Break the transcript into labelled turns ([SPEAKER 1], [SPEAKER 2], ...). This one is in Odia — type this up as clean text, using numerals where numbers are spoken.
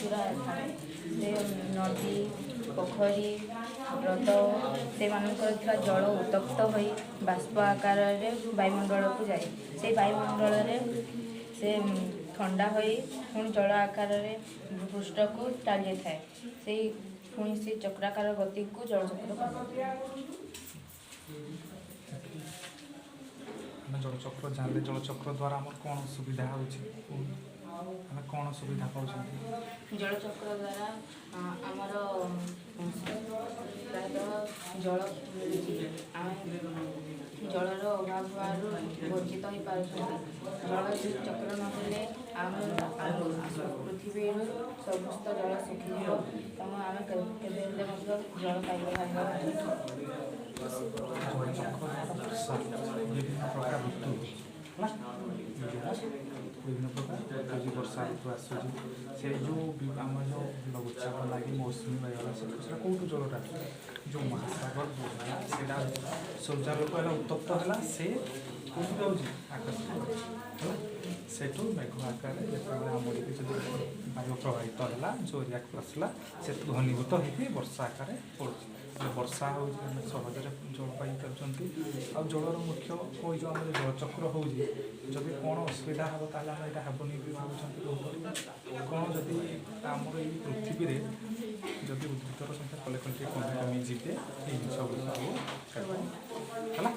[SPEAKER 1] ପ୍ରଚୁର ଥାଏ। ସେ ନଦୀ ପୋଖରୀ ହ୍ରଦ ସେମାନଙ୍କର ଥିବା ଜଳ ଉତ୍ତପ୍ତ ହୋଇ ବାଷ୍ପ ଆକାରରେ ବାୟୁମଣ୍ଡଳକୁ ଯାଏ। ସେଇ ବାୟୁମଣ୍ଡଳରେ ସେ ଥଣ୍ଡା ହୋଇ ପୁଣି ଜଳ ଆକାରରେ ଭୂପୃଷ୍ଠକୁ ଟାଣିଥାଏ। ସେଇ ପୁଣି ସେ ଚକ୍ରାକାର ଗତିକୁ ଜଳଚକ୍ର କୁହାଯାଏ।
[SPEAKER 2] ଆମେ ଜଳଚକ୍ର ଜାଣିଲେ ଜଳଚକ୍ର ଦ୍ୱାରା ଆମର କ'ଣ ସୁବିଧା ହେଉଛି, ଆମେ କ'ଣ ସୁବିଧା ପାଉଛନ୍ତି?
[SPEAKER 1] ଜଳଚକ୍ର ଦ୍ୱାରା ଆମର ପ୍ରାୟତଃ ଜଳ ମିଳୁଛି। ଆମେ ଜଳର ଅଭାବ ହେବାରୁ ବଞ୍ଚିତ ହୋଇପାରୁଛନ୍ତି। ଜଳ ଚକ୍ର ନହେଲେ ପୃଥିବୀରୁ ସମସ୍ତ ଜଳ ଶୁଖିଯିବ ତେଣୁ ଆମେ କେବେ ହେଲେ ମଧ୍ୟ ଜଳ ପାଇପାରିବା ନାହିଁ।
[SPEAKER 2] ବିଭିନ୍ନ ପ୍ରକାର ଋତୁ ବିଭିନ୍ନ ପ୍ରକାର ଋତୁ ବର୍ଷା ଋତୁ ଆସୁଛି। ସେ ଯେଉଁ ଆମର ଯେଉଁ ଲଘୁଚାପ ଲାଗି ମୌସୁମୀ ବାୟୁଗଲା ସେଟା କେଉଁଠୁ ଜଳଟା ଯେଉଁ ମହାସାଗର ସେଇଟା ସୂର୍ଯ୍ୟାଲୋକ ହେଲା ଉତ୍ତପ୍ତ ହେଲା ସେ କେଉଁଠି ଯାଉଛି ଆକାଶ ହେଲା ସେଠୁ ମେଘ ଆକାରରେ ଯେତେବେଳେ ଆମର ଯଦି ବାୟୁ ପ୍ରବାହିତ ହେଲା ଯେଉଁ ଏରିଆକୁ ଆସିଲା ସେ ଘନୀଭୂତ ହେଇକି ବର୍ଷା ଆକାରରେ ପଡ଼ୁଛି। ବର୍ଷା ହେଉଛି ଆମେ ସହଜରେ ଜଳ ପାଇପାରୁଛନ୍ତି। ଆଉ ଜଳର ମୁଖ୍ୟ ଯେଉଁ ଆମର ଜଳଚକ୍ର ହେଉଛି ଯଦି କ'ଣ ଅସୁବିଧା ହେବ ତାହେଲେ ଆମେ ଏଇଟା ହେବନି ବି ଭାବୁଛନ୍ତି କ'ଣ ଯଦି ଆମର ଏଇ ପୃଥିବୀରେ ଯଦି ଉଦ୍ଭିଦର ସଂଖ୍ୟା କଲେ ଟିକେ କମିଯିବେ ଏଇ ଜିନିଷ ଗୁଡ଼ିକ ହେଲା।